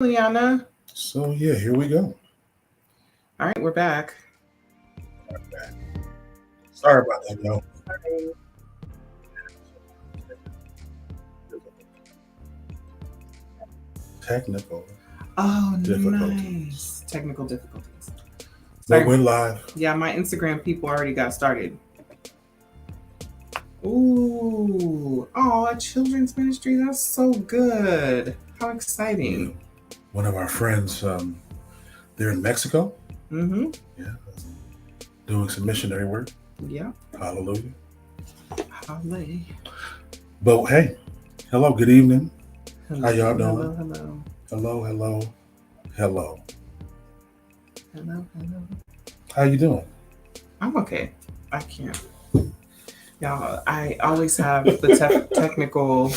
Liana. So yeah, here we go. All right, we're back. Sorry about that, y'all. Technical Oh, difficulties. nice. Technical difficulties. But Sorry. we're live. Yeah, my Instagram people already got started. Ooh. Oh, a children's ministry. That's so good. How Yeah. exciting. One of our friends, they're in Mexico. Mm-hmm. Yeah, doing some missionary work. Yeah. Hallelujah. Holly. But hey, hello, good evening. Hello, How y'all hello, doing? hello. Hello, hello, hello. Hello, hello. How you doing? I'm okay. I can't. Y'all, I always have the technical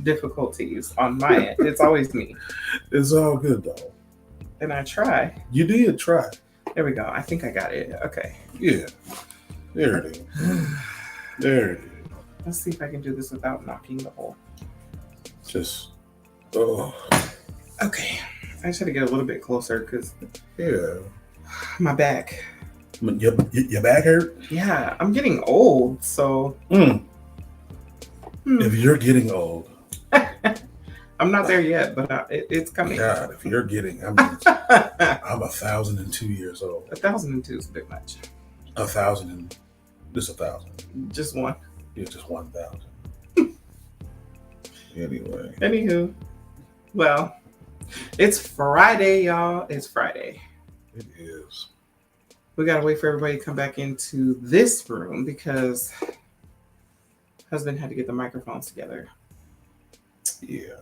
difficulties on my end. It's always me. It's all good though. And I try. You did try. There we go. I think I got it. Okay. Yeah, there it is. There it is. Let's see if I can do this without knocking the hole. Just, oh, Okay. I just had to get a little bit closer because yeah. my back. Your back hurt? Yeah, I'm getting old, so. Mm. If you're getting old, I'm not there yet, but it's coming. God, if you're getting, I mean, I'm 1,002 years old. 1,002 is a bit much. 1,000 and just 1,000. Just one. Yeah, just 1,000. Anyway. Anywho, well, it's Friday, y'all. It's Friday. It is. We gotta wait for everybody to come back into this room because husband had to get the microphones together. Yeah.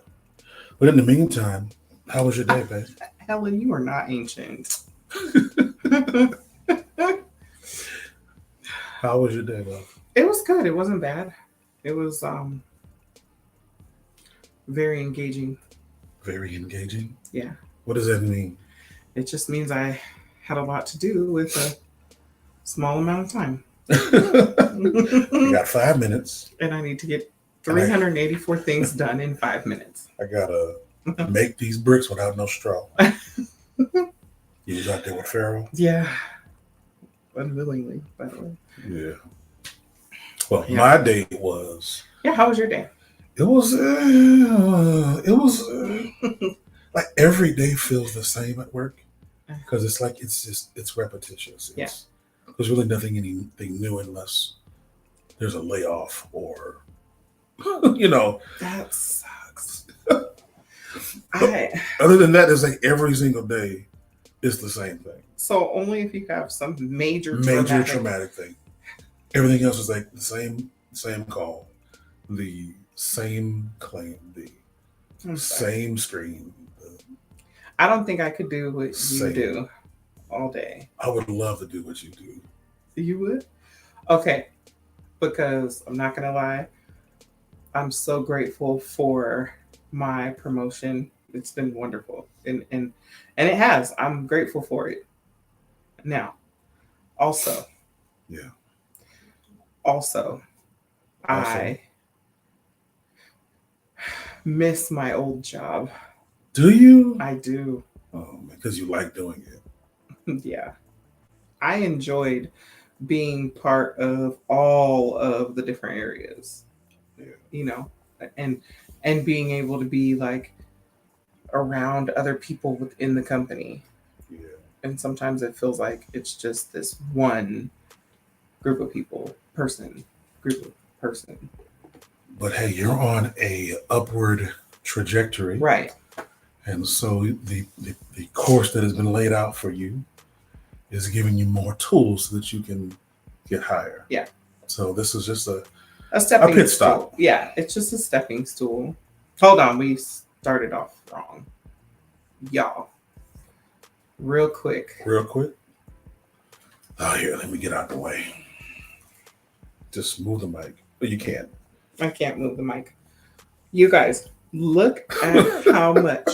But in the meantime, how was your day, babe? Helen, you are not ancient. How was your day, love? It was good. It wasn't bad. It was very engaging. Very engaging? Yeah. What does that mean? It just means I had a lot to do with a small amount of time. You got 5 minutes. And I need to get 384 things done in 5 minutes. I gotta make these bricks without no straw. You was out there with Pharaoh? Yeah. Unwillingly, by the way. Yeah. Well, Yeah. my day was. Yeah, how was your day? It was like every day feels the same at work because it's like it's repetitious. There's really anything new unless there's a layoff or That sucks. Other than that, it's like every single day is the same thing. So only if you have some major traumatic thing. Everything else is like the same call, the same claim, the same screen. I don't think I could do what you do all day. I would love to do what you do. You would? Okay. Because I'm not gonna lie, I'm so grateful for my promotion. It's been wonderful. And it has. I'm grateful for it. Now, also. Yeah. Also, I miss my old job. Do you? I do. Oh, because you like doing it. Yeah. I enjoyed being part of all of the different areas. Yeah. And being able to be like around other people within the company. Yeah. And sometimes it feels like it's just this one group of person. But hey, you're on a upward trajectory. Right. And so the course that has been laid out for you is giving you more tools so that you can get higher. Yeah. So this is just a pit stop. Yeah, it's just a stepping stool. Hold on, we started off wrong. Y'all. Real quick. Oh, here, let me get out the way. Just move the mic. You can't. I can't move the mic. You guys, look at how much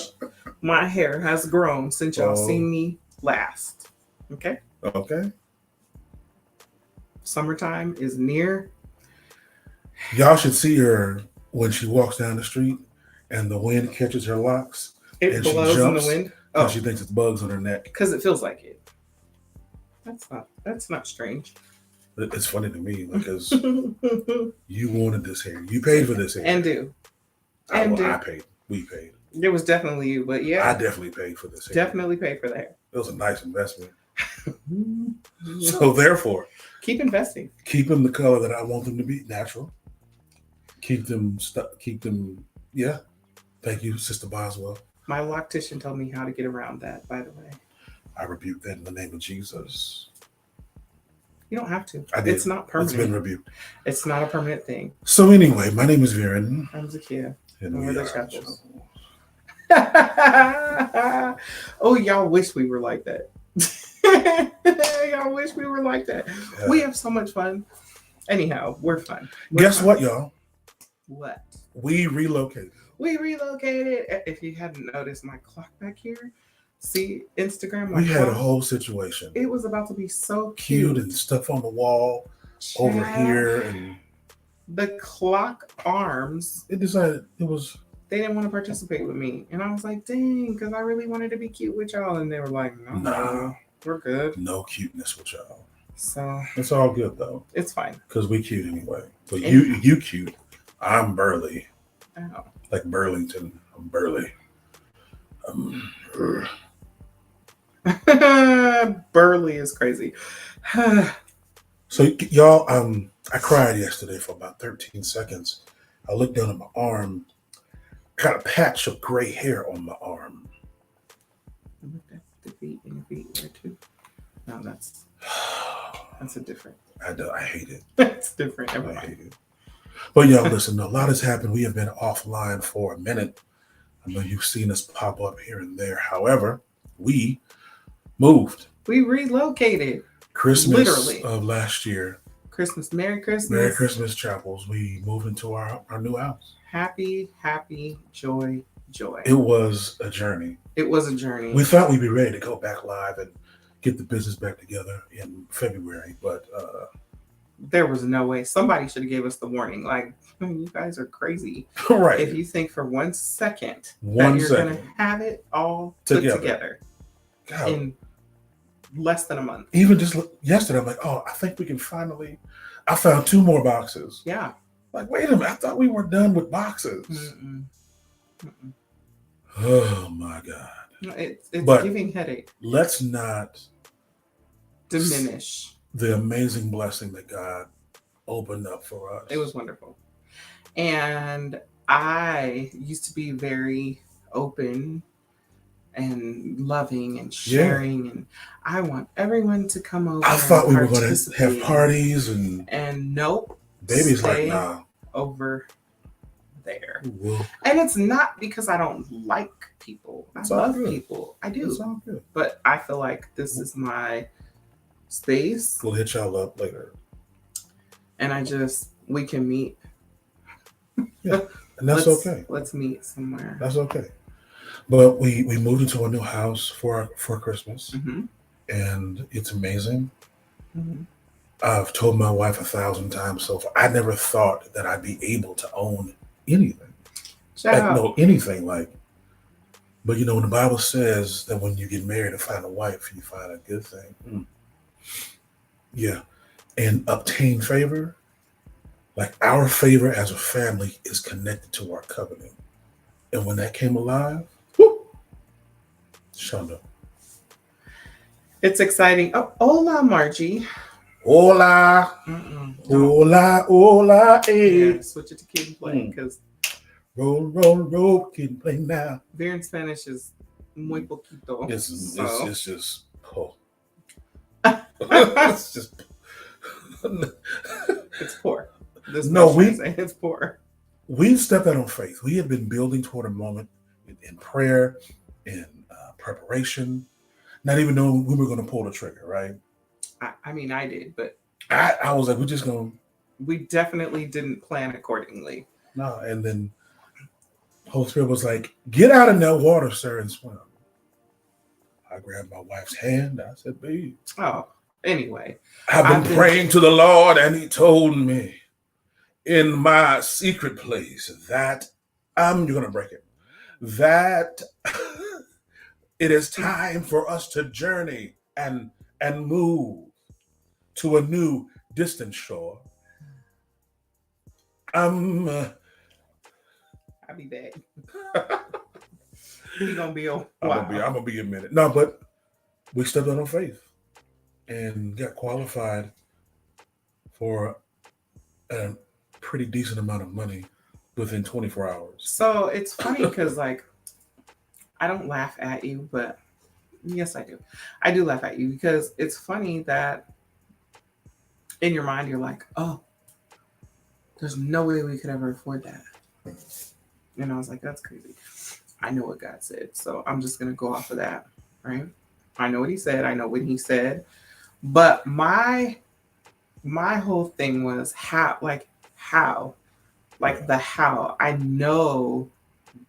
my hair has grown since y'all seen me last. Okay? Okay. Summertime is near. Y'all should see her when she walks down the street and the wind catches her locks. It and she blows in the jumps wind. because Oh, she thinks it's bugs on her neck. because it feels like it. That's not strange. It's funny to me because you wanted this hair. You paid for this hair. And do. I paid. We paid. It was definitely you, but yeah. I definitely paid for this hair. Definitely paid for the hair. It was a nice investment. So therefore, keep investing. Keep them the color that I want them to be, natural. Keep them. Yeah. Thank you, Sister Boswell. My loctician told me how to get around that. By the way, I rebuke that in the name of Jesus. You don't have to. I did. It's not permanent. It's been rebuked. It's not a permanent thing. So anyway, my name is Viren. I'm Zakia. And we're we the are Chapels. Oh, y'all wish we were like that. Y'all wish we were like that. Yeah. We have so much fun. Anyhow, we're fun. Guess what, y'all? What? We relocated. If you hadn't noticed my clock back here, see Instagram. We had a whole situation. It was about to be so cute and stuff on the wall over here, and the clock arms. It decided it was. They didn't want to participate with me, and I was like, "Dang," because I really wanted to be cute with y'all, and they were like, "No, we're good. No cuteness with y'all." So it's all good though. It's fine because we cute anyway. But you cute. I'm burly. Oh. Like Burlington. I'm burly. Burly is crazy. So y'all, I cried yesterday for about 13 seconds. I looked down at my arm, got a patch of gray hair on my arm. I looked at the feet and your feet there too. No, that's a different. I hate it. It's different. I hate it. But y'all, listen, a lot has happened. We have been offline for a minute. I know you've seen us pop up here and there. However, we moved. We relocated. Christmas literally of last year. Christmas. Merry Christmas. Merry Christmas, Chapels. We moved into our new house. Happy, joy. It was a journey. We thought we'd be ready to go back live and get the business back together in February, but there was no way. Somebody should have gave us the warning. Like, you guys are crazy. Right. If you think for 1 second that you're going to have it all put together in less than a month. Even just yesterday, I'm like, oh, I think we can finally. I found 2 more boxes. Yeah. Like, wait a minute. I thought we were done with boxes. Oh, my God. It's giving headache. Let's not diminish the amazing blessing that God opened up for us. It was wonderful. And I used to be very open and loving and sharing, and I want everyone to come over. I thought we were going to have parties and nope. Baby's like, nah. Over there. Well, and it's not because I don't like people. I love people. I do. It's all good. But I feel like this is my space. We'll hit y'all up later. And we can meet. Yeah, and that's okay. Let's meet somewhere. That's okay. But we moved into a new house for Christmas, and it's amazing. I've told my wife 1,000 times so far. I never thought that I'd be able to own anything. Anything like. But when the Bible says that when you get married and find a wife, you find a good thing. Yeah, and obtain favor. Like our favor as a family is connected to our covenant. And when that came alive, Shonda. It's exciting. Oh, hola, Margie. Hola. Hola, yeah, switch it to Kid and Play because roll, Kid and Play now. Beer in Spanish is muy poquito. It's just it's just it's poor. It's poor. We stepped out on faith. We had been building toward a moment in prayer, in preparation, not even knowing we were going to pull the trigger, right? I mean, I did, but I was like, we're just going to. We definitely didn't plan accordingly. No, and then Holy Spirit was like, get out in that water, sir, and swim. I grabbed my wife's hand. I said, babe. Oh, anyway. I've been praying to the Lord, and he told me in my secret place that you're going to break it. that it is time for us to journey and move to a new distant shore. I'm I'll be back. He gonna be a I'm while. gonna be a minute. No, but we stepped out on faith and got qualified for a pretty decent amount of money within 24 hours. So it's funny because like I don't laugh at you, but yes, I do. I do laugh at you because it's funny that in your mind you're like, oh, there's no way we could ever afford that. And I was like, that's crazy. I know what God said, so I'm just gonna go off of that, right? I know what He said. I know what He said, but my whole thing was how, the how. I know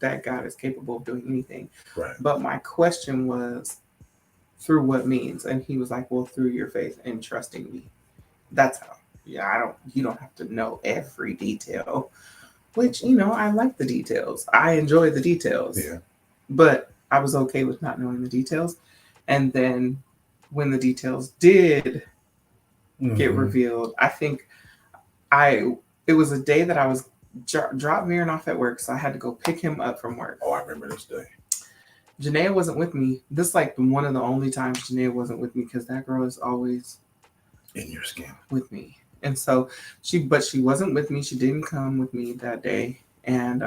that God is capable of doing anything, Right. but my question was through what means, and He was like, well, through your faith and trusting me. That's how. Yeah, you don't have to know every detail, which, I like the details. I enjoy the details. Yeah. But I was okay with not knowing the details. And then when the details did get revealed, I think it was a day that I was dropped Mirren off at work, so I had to go pick him up from work. Oh, I remember this day. Janaea wasn't with me. This is like one of the only times Janaea wasn't with me because that girl is always in your skin with me. And so she wasn't with me. She didn't come with me that day. And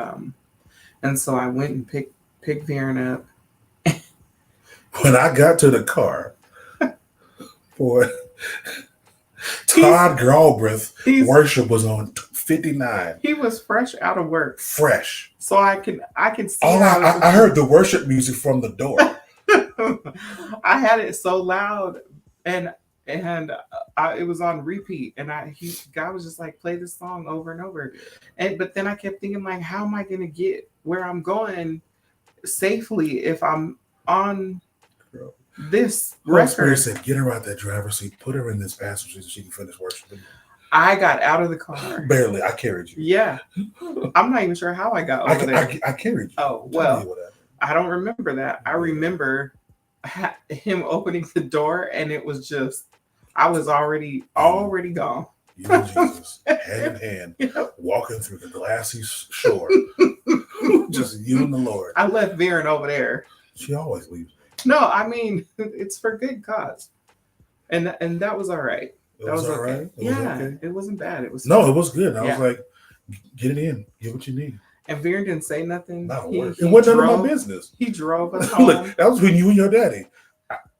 so I went and picked Viren up. When I got to the car, boy, Todd Galbraith worship was on 59. He was fresh out of work. Fresh. So I can see. I heard the worship music from the door. I had it so loud, and it was on repeat, and God was just like, play this song over and over, but then I kept thinking like, how am I going to get where I'm going safely if I'm on this record? Said, get her out that driver's seat, put her in this passenger seat so she can finish worshiping. I got out of the car. Barely. I carried you. Yeah. I'm not even sure how I got over there. I carried you. Oh, well, I don't remember that. I remember him opening the door, and it was just, I was already gone. You and Jesus, hand in hand, walking through the glassy shore. Just you and the Lord. I left Viren over there. She always leaves me. No, I mean, it's for good cause. And that was all right. That was okay. Right? It wasn't bad. It was fun. It was good. I was like, get it in. Get what you need. And Viren didn't say nothing. Not a word. It wasn't none of my business. He drove us home. Look, that was between you and your daddy.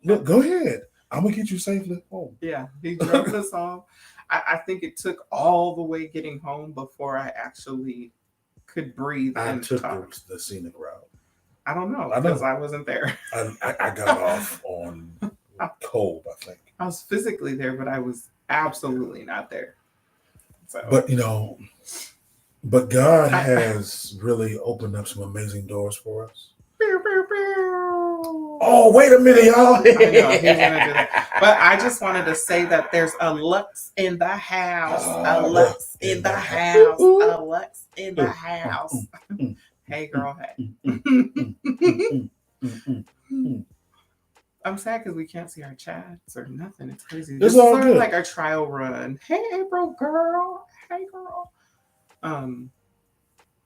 Look, go ahead. I'm going to get you safely home. Yeah, he drove us home. I think it took all the way getting home before I actually could breathe and took talk. The scenic route. I don't know because I wasn't there. I got off on Kolb, I think. I was physically there, but I was absolutely not there. So. But God has really opened up some amazing doors for us. Oh, wait a minute, y'all. I know, he's gonna do that. But I just wanted to say that there's a Lux in the house. A Lux in the house. A Lux in the house. Hey, girl, hey. I'm sad because we can't see our chats or nothing. It's crazy. This is sort of like our trial run. Hey, April, girl. Hey, girl.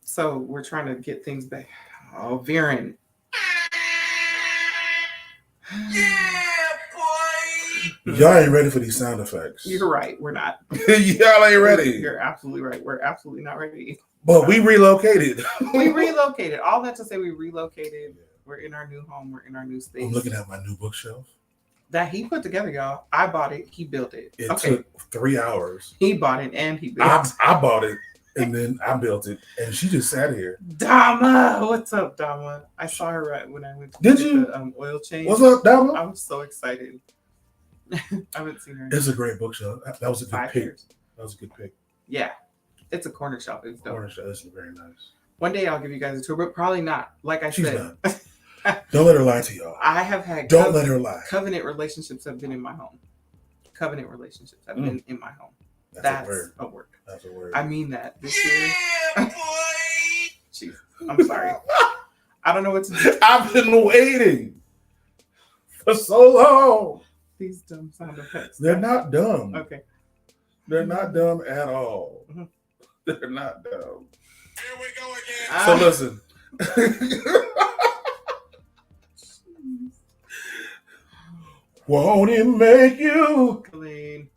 So we're trying to get things back. Oh, Viren. Yeah, boy. Y'all ain't ready for these sound effects. You're right. We're not. Y'all ain't ready. You're absolutely right. We're absolutely not ready. But we relocated. We relocated. All that to say, we relocated. We're in our new home. We're in our new space. I'm looking at my new bookshelf. That he put together, y'all. I bought it. He built it. It took 3 hours. He bought it and he built it. I bought it and then I built it. And she just sat here. Dama! What's up, Dama? I saw her right when I went to the oil change. What's up, Dama? I was so excited. I haven't seen her. It's a great bookshelf. That was a good pick. Years. That was a good pick. Yeah. It's a corner shop. It's dope. Corner shop. This is very nice. One day I'll give you guys a tour, but probably not. Like I said. Don't let her lie to y'all. I have had let her lie. Covenant relationships have been in my home. Covenant relationships have been in my home. That's a word. That's a word. I mean that this year. Yeah, boy. Jeez, I'm sorry. I don't know what to do. I've been waiting for so long. These dumb sound effects. They're not dumb. Okay. They're not dumb at all. Mhm. They're not dumb. Here we go again. So listen. Won't it make you Clean.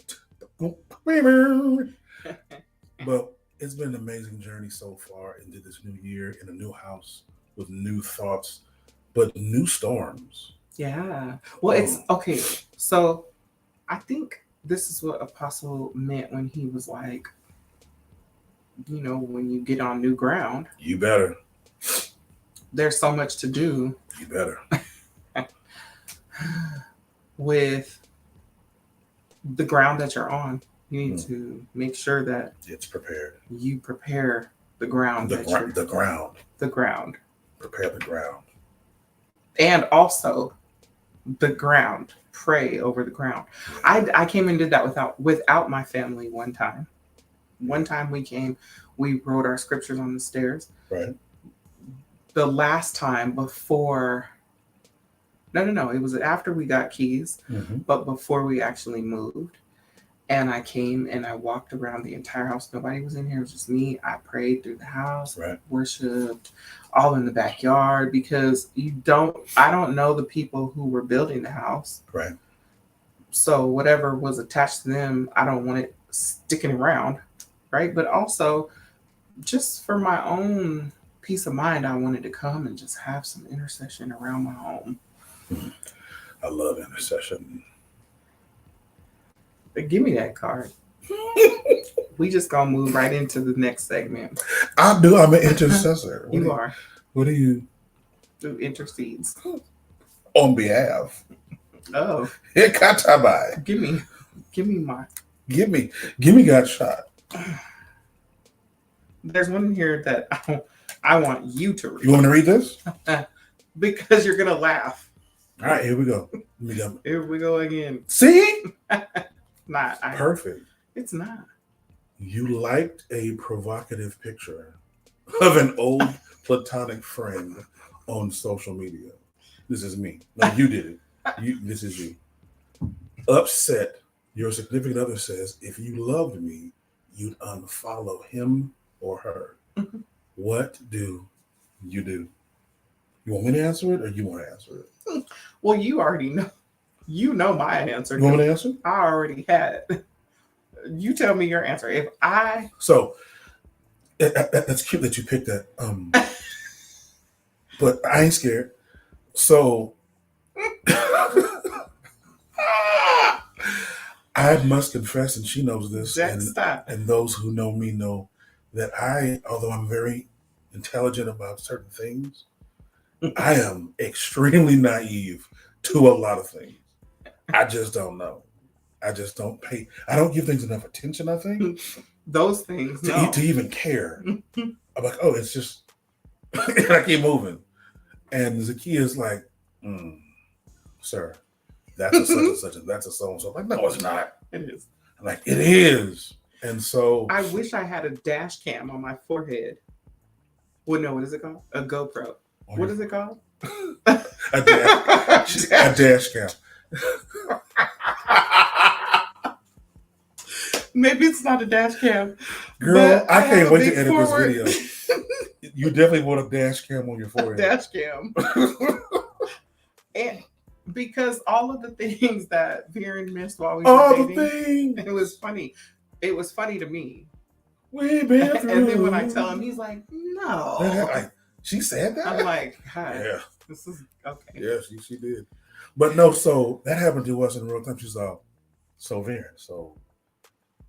But it's been an amazing journey so far into this new year in a new house with new thoughts, but new storms. Yeah. Well, it's okay. So I think this is what Apostle meant when he was like, you know, when you get on new ground, You better. there's so much to do You better. with the ground that you're on. You need to make sure that It's prepared. you prepare the ground. The ground. The ground. Prepare the ground. And also the ground. Pray over the ground. I came and did that without my family one time. One time we wrote our scriptures on the stairs. Right. The last time before, no, it was after we got keys, but before we actually moved. And I came and I walked around the entire house. Nobody was in here. It was just me. I prayed through the house, Right. worshiped, all in the backyard, because I don't know the people who were building the house. Right. So whatever was attached to them, I don't want it sticking around. Right. But also just for my own peace of mind, I wanted to come and just have some intercession around my home. I love intercession. But give me that card. We just gonna move right into the next segment. I do. I'm an intercessor. You are. What do you Who intercedes? on behalf? Oh, Hikatabai. give me my. Give me got shot. There's one in here that I want you to read. You want me to read this? Because you're gonna laugh. All right, here we go. Here we go again. See? Not Perfect. It's not. You liked a provocative picture of an old platonic friend on social media. This is me. No, you did it. This is you. Upset, your significant other says, if you loved me, you'd unfollow him or her. What do you do? You want me to answer it or you want to answer it? Well, you already know. You know my answer. You want me to answer? I already had it. You tell me your answer. So that's cute that you picked that. But I ain't scared. So I must confess, and she knows this, Jack, stop. and those who know me know that although I'm very intelligent about certain things, I am extremely naive to a lot of things. I just don't know. I just don't pay. I don't give things enough attention, I think. Those things. To even care. I'm like, oh, it's just, and I keep moving. And Zakia's like, sir, that's a such and such, and that's a so and so. I'm like, no, it's not. It is. I'm like, it is. And so I wish I had a dash cam on my forehead. Well, no, what is it called? A GoPro. What is it called? a dash cam. Maybe it's not a dash cam. Girl, I can't wait to edit forward. this video. You definitely want a dash cam on your forehead. Dash cam. And because all of the things that Viren missed while we were dating, it was funny. It was funny to me. We've been through. And then when I tell him, he's like, no. She said that? I'm like, hi. Yeah. This is okay. Yeah, she did. But no, so that happened to us in real time. She's all, so Viren, so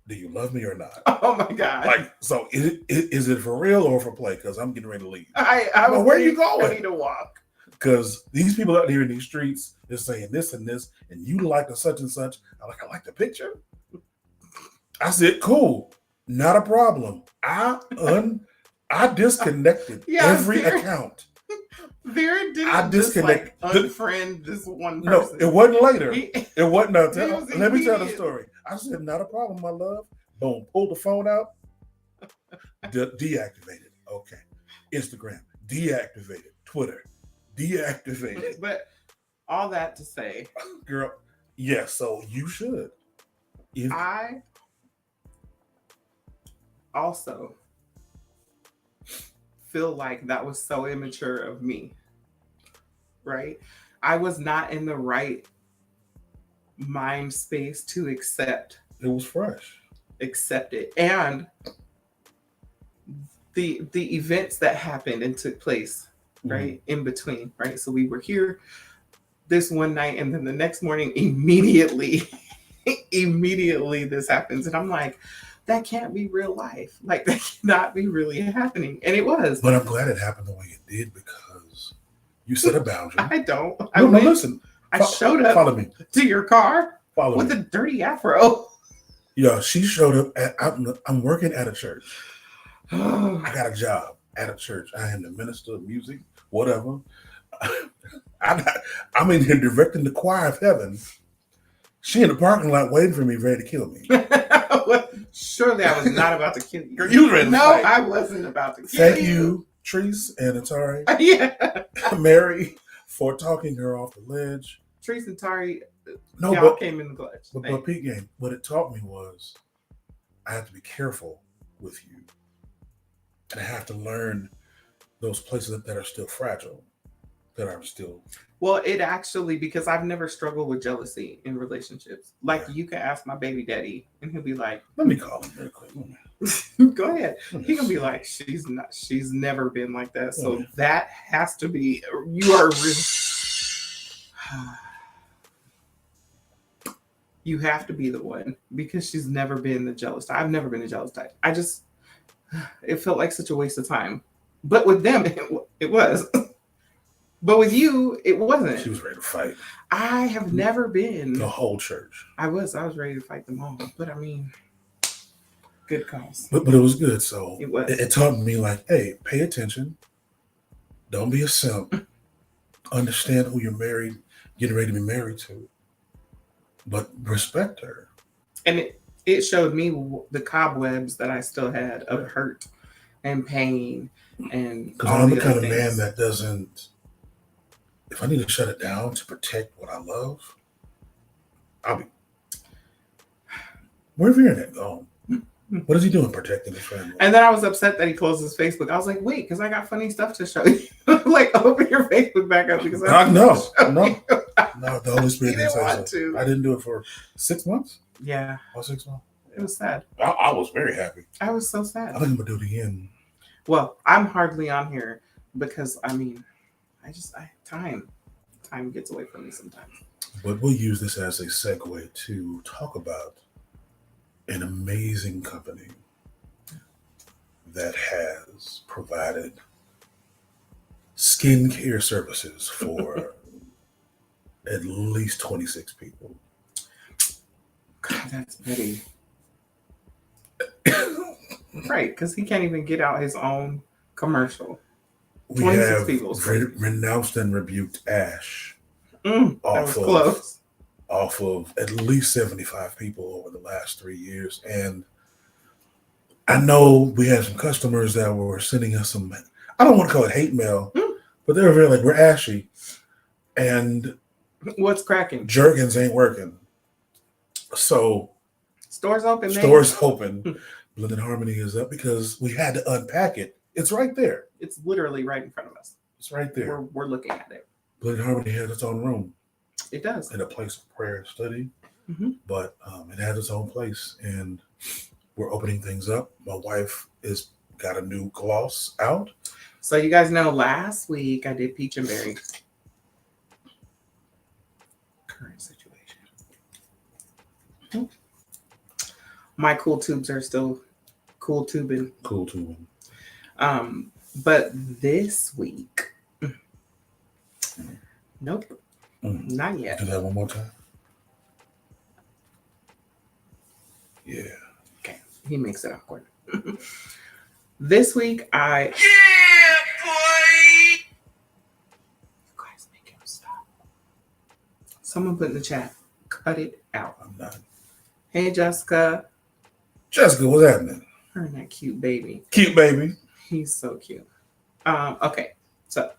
do you love me or not? Oh my God. Like, so is it for real or for play? Because I'm getting ready to leave. Well, where are you going? I need to walk. Because these people out here in these streets, they're saying this and this, and you like a such and such. I like the picture. I said, cool, not a problem. I disconnected every account. Viren didn't I disconnected. Unfriend this one person. No, it wasn't later. It wasn't. Let me tell the immediate. story. I said, not a problem, my love. Boom, pulled the phone out. Deactivated. Okay. Instagram, deactivated. Twitter, Deactivated. But all that to say, Girl, yes, so you should. If I also feel like that was so immature of me, right? I was not in the right mind space to it was fresh. accept it. And the events that happened and took place, right, in between, right? So we were here this one night, and then the next morning, immediately this happens. And I'm like, that can't be real life. Like, that cannot be really happening. And it was. But I'm glad it happened the way it did because you set a boundary. I don't. No, listen. I showed up Follow me. to your car Follow with me. a dirty afro. Yeah, she showed up at I'm working at a church. I got a job at a church. I am the minister of music, whatever. I'm in here directing the choir of heaven. She in the parking lot waiting for me, ready to kill me. Surely I was not about to kill you. Girl, you was ready to No, fight. I wasn't about to kill Thank you. you, Treese and Atari, Yeah. Mary, for talking her off the ledge. Treese and Tari, No, y'all but came in the clutch. but Pete game, what it taught me was I have to be careful with you. And I have to learn those places that are still fragile, that are still. Well, it actually, because I've never struggled with jealousy in relationships. Like, you can ask my baby daddy, and he'll be like, Let me call him real quick. go ahead. He gonna be like, she's never been like that. So that has to be, you are really, you have to be the one, because she's never been the jealous type. I've never been a jealous type. It felt like such a waste of time. But with them, it was. But with you, it wasn't. She was ready to fight. I have never been. The whole church. I was ready to fight them all. But I mean, good cause. But it was good. So It was. It taught me like, hey, pay attention. Don't be a simp. Understand who you're getting ready to be married to. But respect her. And it showed me the cobwebs that I still had of hurt and pain and. Because I'm the kind of man that doesn't. If I need to shut it down to protect what I love, I'll be. Where's your internet gone? What is he doing protecting his family? And then I was upset that he closed his Facebook. I was like, wait, because I got funny stuff to show you. Like, open your Facebook back up because No, the Holy Spirit didn't say want so. to. I didn't do it for 6 months. Yeah. Oh, 6 months. It was sad. I was very happy. I was so I sad. think I'm gonna do it again. Well, I'm hardly on here because time gets away from me sometimes. But we'll use this as a segue to talk about an amazing company that has provided skincare services for at least 26 people. God, that's petty. Right, because he can't even get out his own commercial. We 26 have people. renounced and rebuked Ash That was close. off of at least 75 people over the last 3 years. And I know we had some customers that were sending us some, I don't want to call it hate mail, but they were very like, we're ashy. And what's cracking? Jergens ain't working. So Stores open. Open. Blended Harmony is up because we had to unpack it. It's right there. It's literally right in front of us. It's right there. We're looking at it. Blended Harmony has its own room. It does. In a place of prayer and study. Mm-hmm. But it has its own place. And we're opening things up. My wife is got a new gloss out. So you guys know last week I did peach and berry. Current situation. My cool tubes are still cool tubing. Cool tubing. But this week, nope, not yet. Do that one more time. Yeah. Okay, he makes it awkward. This week, Yeah, boy! You guys make him stop. Someone put in the chat, cut it out. I'm not. Hey, Jessica. Jessica, what's happening? Her and that cute baby. Cute baby. He's so cute. Okay, so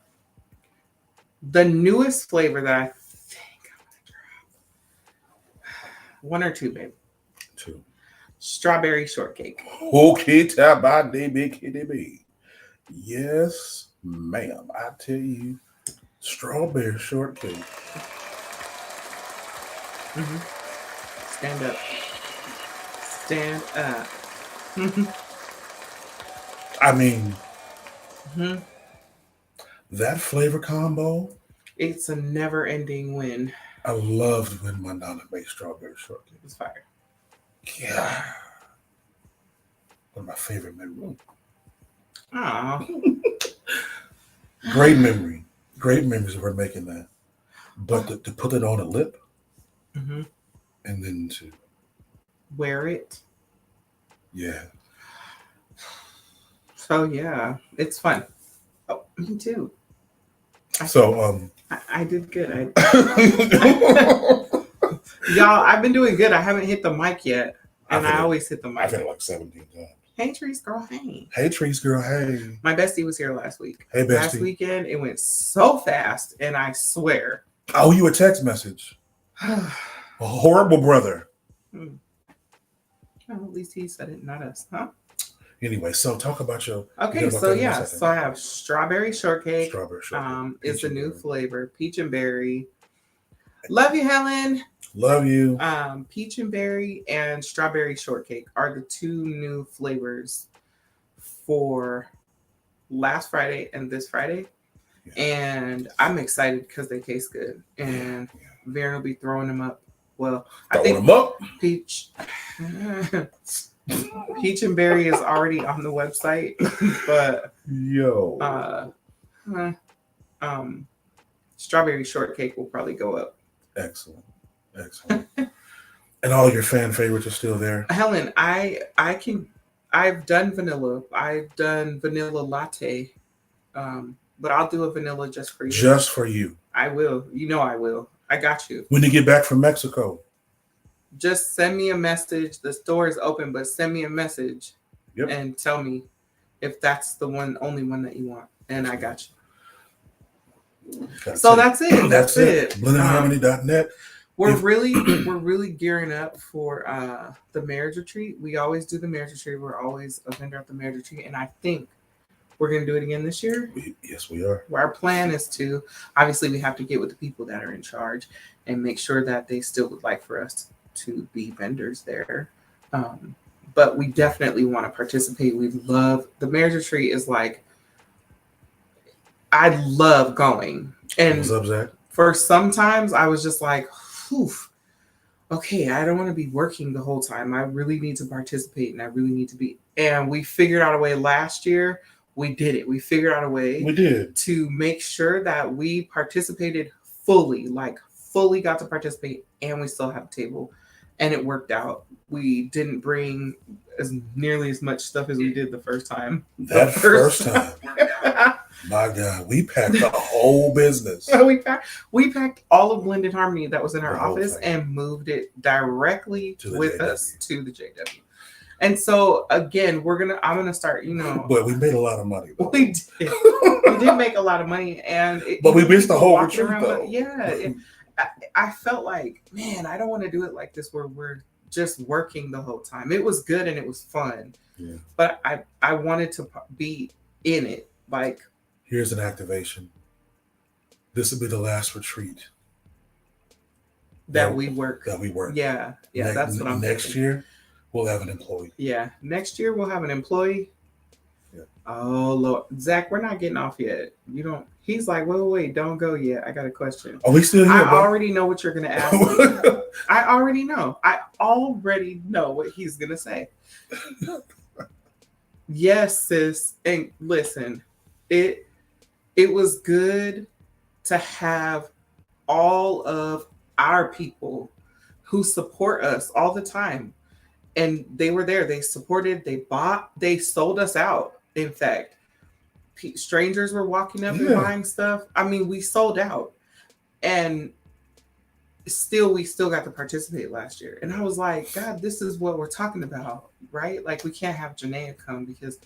The newest flavor that I think I'm gonna try, one or two, babe. 2. Strawberry shortcake. Okay, KDB. Yes, ma'am. I tell you, strawberry shortcake. Stand up. Stand up. Mm-hmm. I mean, Mm-hmm. that flavor combo. It's a never-ending win. I loved when my nana made strawberry shortcake. It's fire. Yeah, one of my favorite memories. Aw. Great memory. Great memories of her making that. But to put it on a lip Mm-hmm. and then to, Wear it. yeah. So yeah, it's fun. Oh, me too. So, I did good. Y'all, I've been doing good. I haven't hit the mic yet, and I always hit the I've mic. hit it like 17 times. Hey, Trees girl. Hey. Hey, Trees girl. Hey. My bestie was here last week. Hey, bestie. Last weekend, it went so fast, and I swear. Oh, you a text message. A horrible brother. Well, at least he said it, not us, huh? Anyway, so talk about your. Okay, so yeah, so I have strawberry shortcake. Strawberry shortcake. It's a new flavor, peach and berry. Love you, Helen. Love you. Peach and berry and strawberry shortcake are the two new flavors for last Friday and this Friday. Yeah. And I'm excited because they taste good. And Varen will be throwing them up. Well, I think them up. Peach and berry is already on the website, but strawberry shortcake will probably go up. Excellent. And all your fan favorites are still there. Helen, I've done vanilla. I've done vanilla latte. But I'll do a vanilla just for you. Just for you. I will. You know I will. I got you. When you get back from Mexico. Just send me a message. The store is open, but send me a message and tell me if that's the only one that you want. And I got you. That's it. That's it. BlendedHarmony.net. We're really gearing up for the marriage retreat. We always do the marriage retreat. We're always a vendor at the marriage retreat. And I think we're going to do it again this year. Yes, we are. Our plan is to, obviously, we have to get with the people that are in charge and make sure that they still would like for us to be vendors there. But we definitely want to participate. We love, the marriage retreat is like, I love going. And what's up, Zach? For sometimes I was just like, whew, okay, I don't want to be working the whole time. I really need to participate and I really need to be. And we figured out a way last year. We did it. We figured out a way to make sure that we participated fully got to participate, and we still have a table. And it worked out. We didn't bring as nearly as much stuff as we did the first time. That first time. My God, we packed the whole business. We packed all of Blended Harmony that was in our office and moved it directly with us to the JW. And so again, I'm gonna start. But we made a lot of money. Though. We did. We did make a lot of money, but we missed the whole retreat though. I felt like, man, I don't want to do it like this where we're just working the whole time. It was good and it was fun, but I wanted to be in it. Like, here's an activation. This will be the last retreat that we work. Yeah, that's what I'm next thinking. Year. We'll have an employee. Yeah, next year we'll have an employee. Yeah. Oh Lord, Zach, we're not getting off yet. You don't. He's like, wait, don't go yet. I got a question. Are we still here? I already know what you're gonna ask me. I already know what he's gonna say. Yes, sis. And listen, it was good to have all of our people who support us all the time. And they were there. They supported, they bought, they sold us out. In fact, strangers were walking up and buying stuff. I mean, we sold out. And we still got to participate last year. And I was like, God, this is what we're talking about, right? Like, we can't have Janaea come because,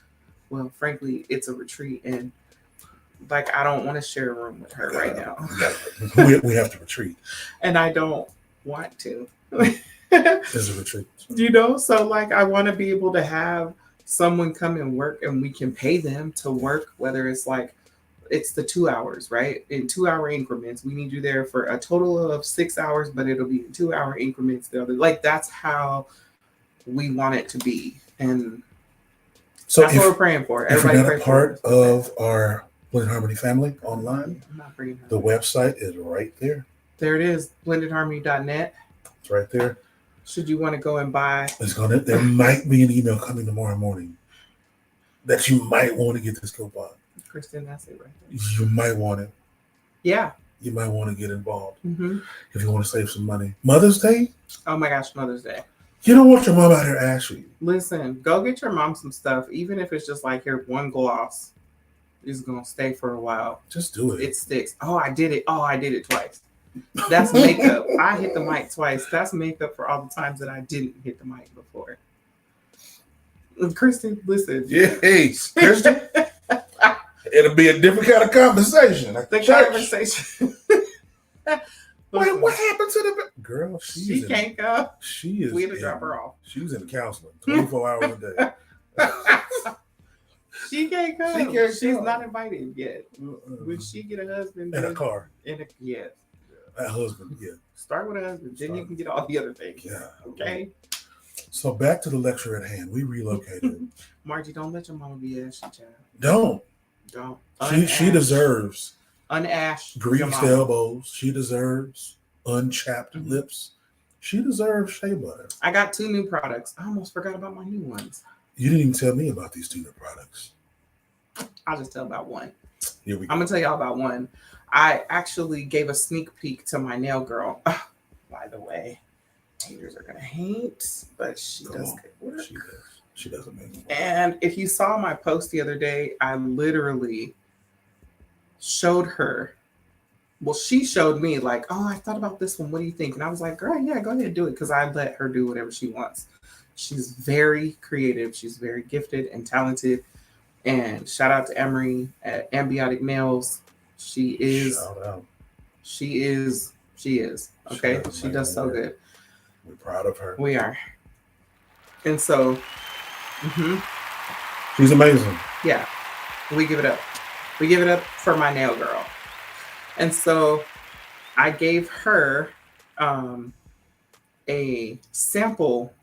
well, frankly, it's a retreat. And Like, I don't want to share a room with her right now. We have to retreat. And I don't want to. There's a retreat. You know, so like I want to be able to have someone come and work and we can pay them to work, whether it's like it's the 2 hours, right? In 2 hour increments. We need you there for a total of 6 hours, but it'll be in 2 hour increments. The other, like that's how we want it to be. And So that's what we're praying for. If you're Everybody not a pray for part us. of our Blended Harmony family online, I'm not bringing her. the website is right there. There it is, blendedharmony.net. It's right there. Should you want to go and buy? There might be an email coming tomorrow morning that you might want to get this coupon. Kristen, that's it right there. You might want it. Yeah. You might want to get involved Mm-hmm. if you want to save some money. Mother's Day? Oh my gosh, Mother's Day. You don't want your mom out here asking you. Listen, go get your mom some stuff, even if it's just like here, one gloss is gonna stay for a while. Just do it. It sticks. Oh, I did it. Oh, I did it twice. That's makeup. I hit the mic twice. That's makeup for all the times that I didn't hit the mic before. Kristen, listen. Yeah, hey, Kristen. It'll be a different kind of conversation. The conversation. What happened to the girl? She can't go. She is. We had to drop her off. She was in counseling 24 hours a day. She can't come. She can't She's come. not invited yet. When she get a husband, In a car. Yes. A husband, yeah. Start with a husband, then you can get all the other things. Yeah. Okay. So back to the lecture at hand. We relocated. Margie, don't let your mama be ashy, child. Don't. She deserves unash greased elbows. She deserves unchapped lips. She deserves shea butter. I got 2 new products. I almost forgot about my new ones. You didn't even tell me about these 2 new products. I'll just tell about one. Here we go. I'm gonna tell y'all about one. I actually gave a sneak peek to my nail girl. By the way, haters are gonna hate, but she does good work. She does amazing. And if you saw my post the other day, I literally showed her. Well, she showed me like, oh, I thought about this one. What do you think? And I was like, girl, yeah, go ahead and do it, because I let her do whatever she wants. She's very creative. She's very gifted and talented. And shout out to Emery at Ambiotic Nails. She is. Shout out. She is. Okay. She does so good. We're proud of her. We are. And so, she's amazing. Yeah. We give it up. We give it up for my nail girl. And so I gave her a sample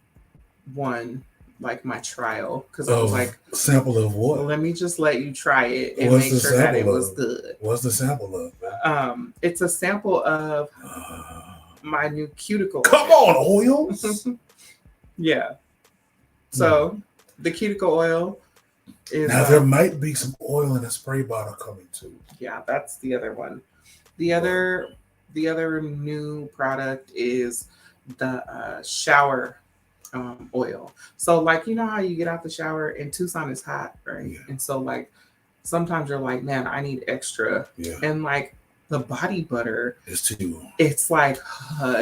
one, like my trial, because I was like, sample of what? Well, let me just let you try it and make sure that it was good. What's the sample of? It's a sample of my new cuticle. Come on, oils. Yeah. So the cuticle oil is now there might be some oil in a spray bottle coming too. Yeah, that's the other one. The other new product is the shower oil. So like, you know how you get out the shower and Tucson is hot, right? Yeah. And so like sometimes you're like, man, I need extra. Yeah. And like the body butter is too. It's like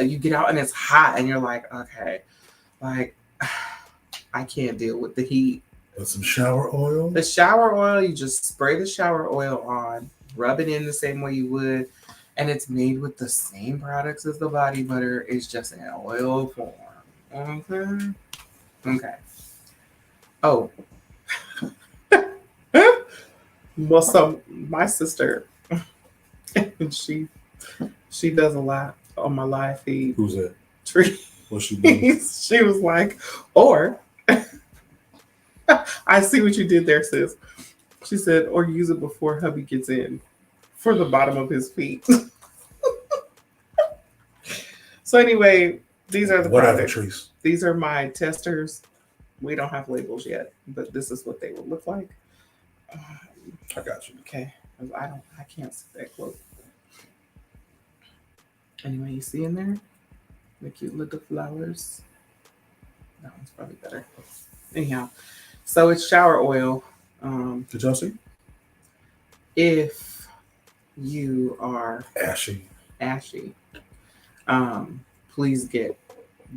you get out and it's hot and you're like, okay, like I can't deal with the heat. With some shower oil? The shower oil, you just spray the shower oil on, rub it in the same way you would, and it's made with the same products as the body butter. It's just in oil form. Okay. Oh. Well, so my sister, she does a lot on my live feed. Who's that? Tree. What's she doing? She was like, or I see what you did there, sis. She said, or use it before hubby gets in for the bottom of his feet. So anyway, these are the products. Trees? These are my testers. We don't have labels yet, but this is what they would look like. I got you. Okay. I can't sit that close. Anyway, you see in there? The cute little flowers. That one's probably better. Anyhow, so it's shower oil. Did y'all see? If you are ashy, please get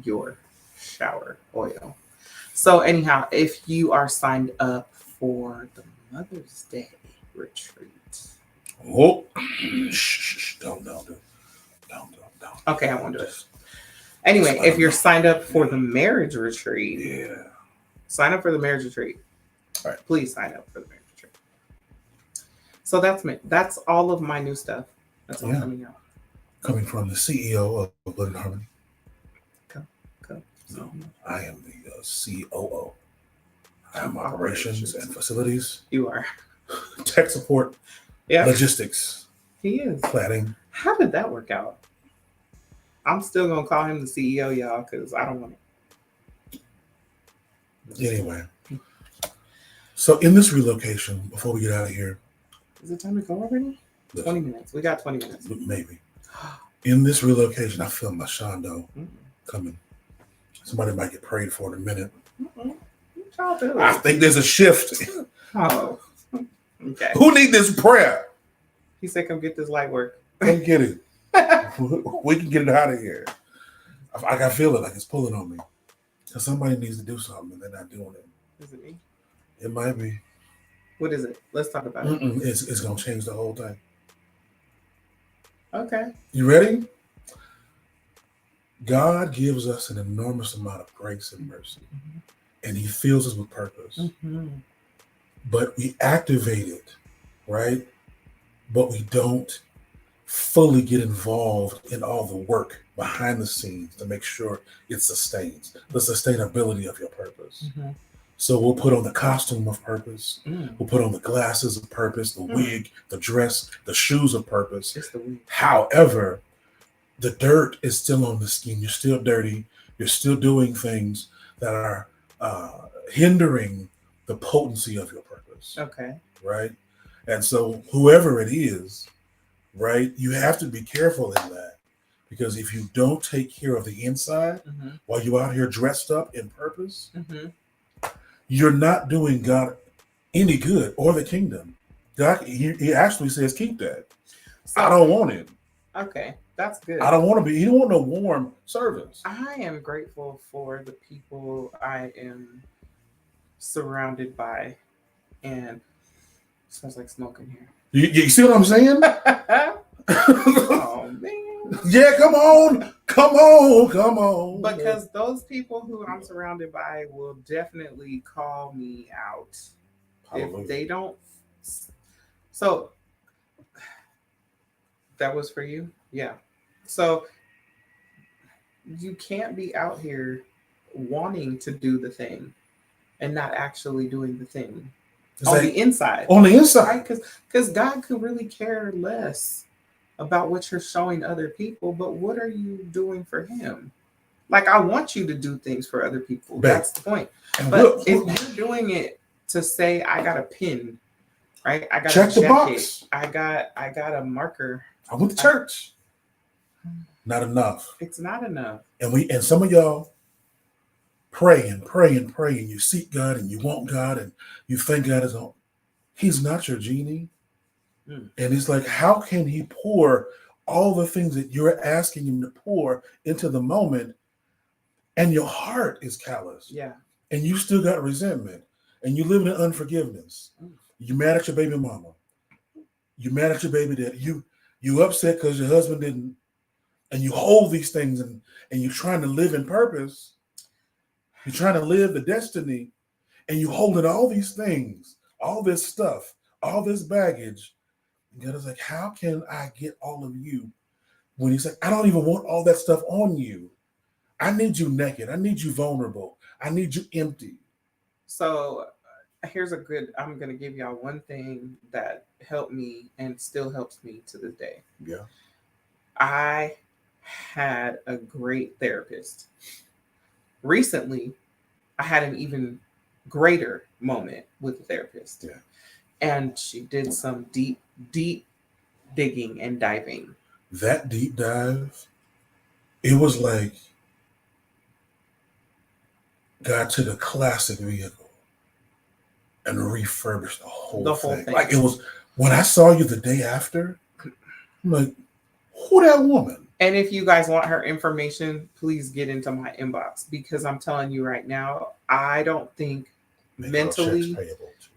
your shower oil. So anyhow, if you are signed up for the Mother's Day retreat, Oh, shh, don't do, don't. Okay, I won't do it. Anyway, if you're signed up for the marriage retreat, Yeah. sign up for the marriage retreat. All right. Please sign up for the marriage retreat. So that's me. That's all of my new stuff. That's all coming out. Coming from the CEO of Blood and Harmony. Go. No, I am the COO. I am operations and facilities. You are. Tech support. Yeah. Logistics. He is. Planning. How did that work out? I'm still going to call him the CEO, y'all, because I don't want it. Anyway. So in this relocation, before we get out of here. Is it time to go already? 20 minutes. We got 20 minutes. Maybe. In this relocation, I feel my Shondo coming. Somebody might get prayed for in a minute. I think there's a shift. Oh. Okay. Who need this prayer? He said, come get this light work. Come get it. We can get it out of here. I can feel it like it's pulling on me. Because somebody needs to do something and they're not doing it. Is it me? It might be. What is it? Let's talk about it. It's going to change the whole thing. Okay. You ready? God gives us an enormous amount of grace and mercy. And he fills us with purpose. But we activate it, right? But we don't fully get involved in all the work behind the scenes to make sure it sustains the sustainability of your purpose. So we'll put on the costume of purpose. We'll put on the glasses of purpose, the wig, the dress, the shoes of purpose. However, the dirt is still on the skin. You're still dirty. You're still doing things that are hindering the potency of your purpose. Okay. Right? And so whoever it is, right, you have to be careful in that. Because if you don't take care of the inside while you're out here dressed up in purpose, you're not doing God any good or the kingdom. God, he actually says, keep that. So, I don't want it. Okay, that's good. I don't want to be, he don't want no warm service. I am grateful for the people I am surrounded by, and it smells like smoke in here. You see what I'm saying? Oh, man. Yeah, come on. Because those people who I'm surrounded by will definitely call me out. Hallelujah. If they don't. So, that was for you? Yeah. So, you can't be out here wanting to do the thing and not actually doing the thing. The inside. On the inside. Because God could really care less about what you're showing other people, but what are you doing for him? Like, I want you to do things for other people. That's the point. But if you're doing it to say, I got a pin, right? I got check a jacket, the box. I got a marker. I went to church. Not enough. It's not enough. And some of y'all pray. You seek God and you want God and you think God is on. He's not your genie. And it's like, how can he pour all the things that you're asking him to pour into the moment and your heart is callous? Yeah. And you still got resentment and you live in unforgiveness. You mad at your baby mama. You mad at your baby daddy. You upset because your husband didn't. And you hold these things and you're trying to live in purpose. You're trying to live the destiny and you holding all these things, all this stuff, all this baggage. And God is like, how can I get all of you? When he's like, I don't even want all that stuff on you. I need you naked. I need you vulnerable. I need you empty. So I'm going to give y'all one thing that helped me and still helps me to this day. Yeah. I had a great therapist. Recently, I had an even greater moment with the therapist. Yeah. And she did some deep digging and diving. That deep dive, it was like God took a classic vehicle and refurbished the whole thing. Like, it was, when I saw you the day after, I'm like, who that woman? And if you guys want her information, please get into my inbox, because I'm telling you right now, I don't think mentally,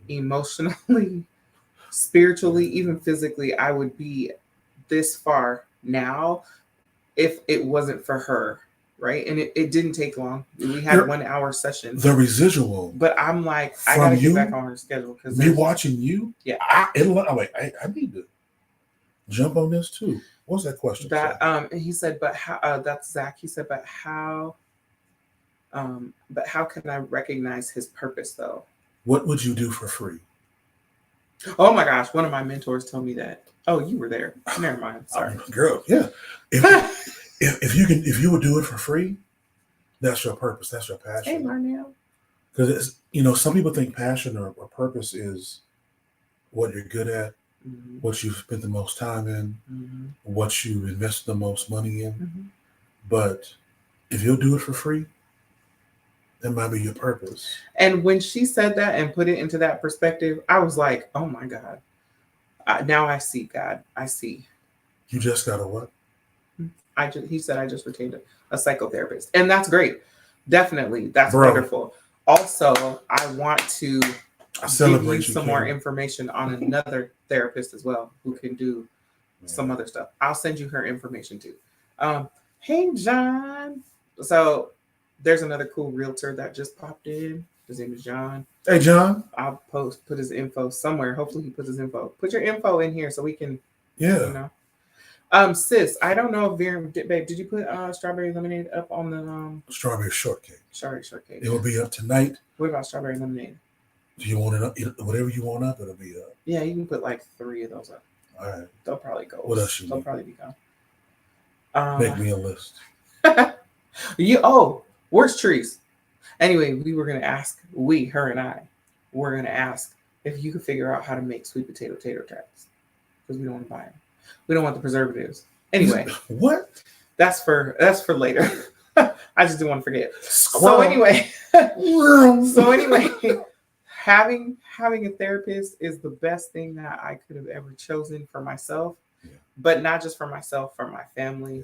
emotionally, spiritually, even physically, I would be this far now if it wasn't for her. Right. And it didn't take long. We had 1 hour session. The residual. But I'm like, I got to get back on her schedule. Because me watching you, yeah. I'm like, I need to jump on this too. What's that question? He said, but how, that's Zach. He said, but how can I recognize his purpose though? What would you do for free? Oh my gosh. One of my mentors told me that. Oh, you were there. Never mind. Sorry. Girl. Yeah. If you would do it for free, that's your purpose. That's your passion. Hey, Marnell. Because some people think passion or purpose is what you're good at, mm-hmm. what you've spent the most time in, mm-hmm. what you invested the most money in. Mm-hmm. But if you'll do it for free, that might be your purpose. And when she said that and put it into that perspective, I was like, oh my God. Now I see, God. I see. You just got to what? He said I just retained a psychotherapist. And that's great. Definitely. That's wonderful. Also, I want to give you some more information on another therapist as well who can do some other stuff. I'll send you her information too. Hey, John. So there's another cool realtor that just popped in. His name is John. Hey, John. I'll put his info somewhere. Hopefully he puts his info. Put your info in here so we can, sis, I don't know if babe, did you put strawberry lemonade up on the strawberry shortcake? Strawberry shortcake. It will be up tonight. What about strawberry lemonade? Do you want it up? Whatever you want up, it'll be up. Yeah, you can put like 3 of those up. All right. They'll probably go. What else you They'll need? probably be gone. Make me a list. Where's Trees? Anyway, her and I were gonna ask if you could figure out how to make sweet potato tater tots because we don't want to buy them. We don't want the preservatives. Anyway, what? That's for later. I just didn't want to forget. Squirrel. So anyway, having a therapist is the best thing that I could have ever chosen for myself, but not just for myself, for my family.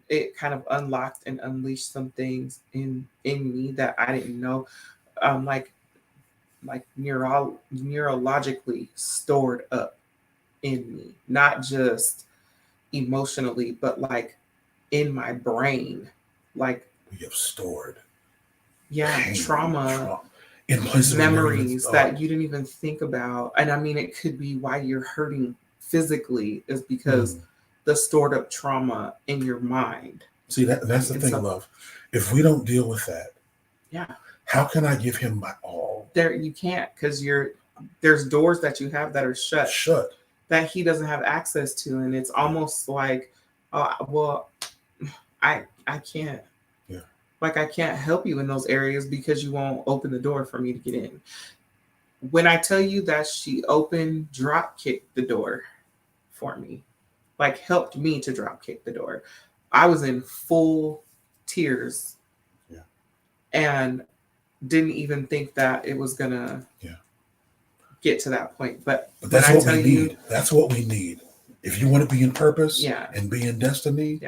It kind of unlocked and unleashed some things in me that I didn't know, like neurologically stored up in me, not just emotionally, but like in my brain, like we have stored pain, trauma in places, memories that you didn't even think about. And I mean, it could be why you're hurting physically is because the stored up trauma in your mind. See, that's the thing, love. If we don't deal with that, how can I give him my all? There, you can't, because there's doors that you have that are shut that he doesn't have access to, and it's almost like, I can't. Yeah. Like I can't help you in those areas because you won't open the door for me to get in. When I tell you that she drop kicked the door for me, like helped me to drop kick the door, I was in full tears. Yeah. And didn't even think that it was gonna get to that point. But that's what we need. That's what we need. If you want to be in purpose and be in destiny,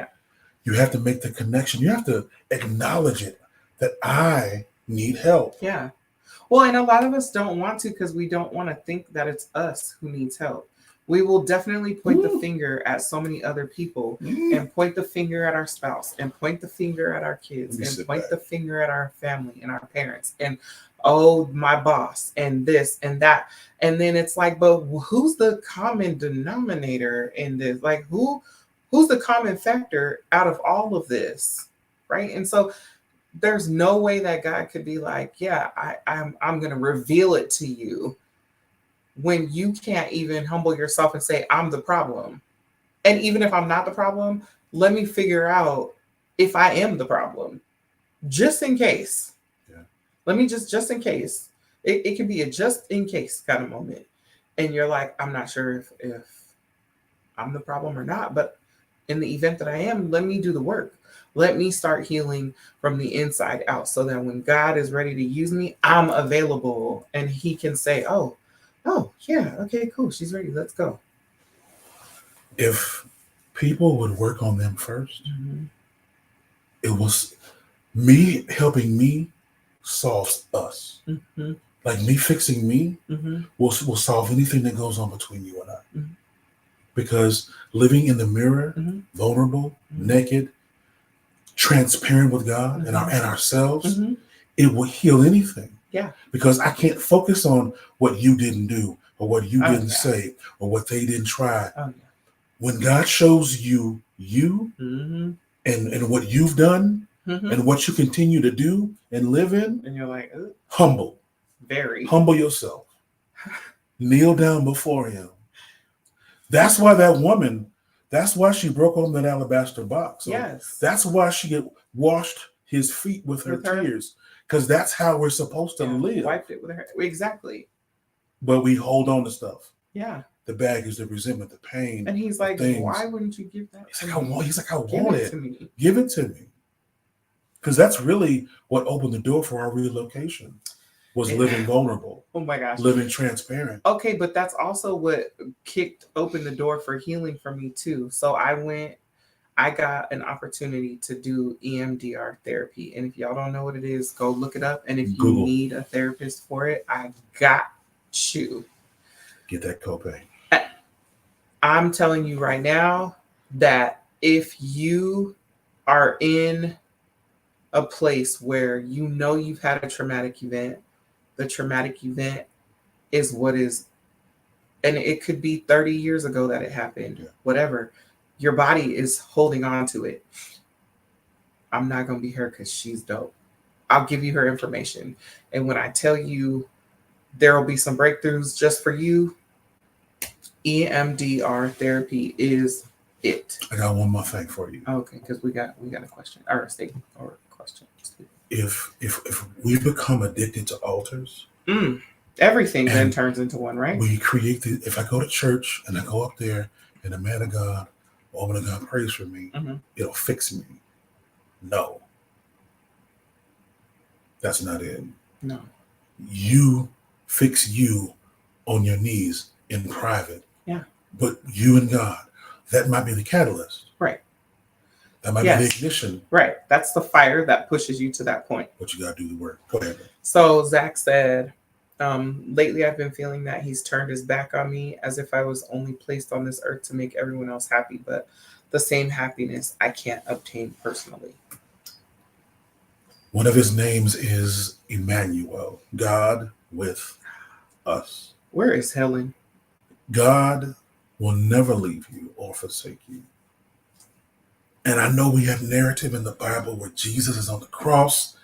you have to make the connection. You have to acknowledge it that I need help. Yeah. Well, and a lot of us don't want to because we don't want to think that it's us who needs help. We will definitely point the finger at so many other people and point the finger at our spouse and point the finger at our kids and point the finger at our family and our parents and, my boss and this and that. And then it's like, but who's the common denominator in this? Like who's the common factor out of all of this? Right. And so there's no way that God could be like, I'm going to reveal it to you when you can't even humble yourself and say, I'm the problem. And even if I'm not the problem, let me figure out if I am the problem, just in case. Yeah. Let me just in case. It can be a just in case kind of moment. And you're like, I'm not sure if I'm the problem or not, but in the event that I am, let me do the work. Let me start healing from the inside out so that when God is ready to use me, I'm available and he can say, oh, yeah, okay, cool. She's ready. Let's go. If people would work on them first, it was me helping me solves us. Like me fixing me Mm-hmm. will solve anything that goes on between you and I. Mm-hmm. Because living in the mirror, Mm-hmm. vulnerable, Mm-hmm. naked, transparent with God and Mm-hmm. ourselves, Mm-hmm. it will heal anything. Yeah. Because I can't focus on what you didn't do or what you Oh didn't yeah. say or what they didn't try. Oh yeah. When God shows you Mm-hmm. and what you've done Mm-hmm. and what you continue to do and live in, And you're like, "Ugh, humble very." yourself, kneel down before him. That's why that woman, that's why she broke on that alabaster box. So Yes. that's why she washed his feet with her With her. tears, because that's how we're supposed to Yeah. live. Wiped it with her. Exactly. But we hold on to stuff. Yeah. The baggage, the resentment, the pain, And he's the like, things. why wouldn't you give that He's to like, I me? want. He's like, I Give want it it. to me. Give it to me. Because that's really what opened the door for our relocation. Was Yeah. living vulnerable, Oh my gosh. living transparent. Okay, but that's also what kicked open the door for healing for me too. So I got an opportunity to do EMDR therapy. And if y'all don't know what it is, go look it up. And if you Google. need a therapist for it, I got you. Get that copay. I'm telling you right now that if you are in a place where you know you've had a traumatic event, the traumatic event is what is, and it could be 30 years ago that it happened, whatever. Your body is holding on to it. I'm not going to be her because she's dope. I'll give you her information. And when I tell you there will be some breakthroughs just for you, EMDR therapy is it. I got one more thing for you. Okay, because we got a question or a statement or a question. If we become addicted to altars, everything then turns into one, right? We create the. If I go to church and I go up there and a man of God, woman of God prays for me, it'll fix me. No, that's not it. No, you fix you on your knees in private. Yeah. But you and God, that might be the catalyst. Right. That might be the ignition. Right. That's the fire that pushes you to that point. But you got to do the work. Go ahead. So Zach said, lately I've been feeling that he's turned his back on me as if I was only placed on this earth to make everyone else happy, but the same happiness I can't obtain personally. One of his names is Emmanuel, God with us. Where is Helen? God will never leave you or forsake you. And I know we have narrative in the Bible where Jesus is on the cross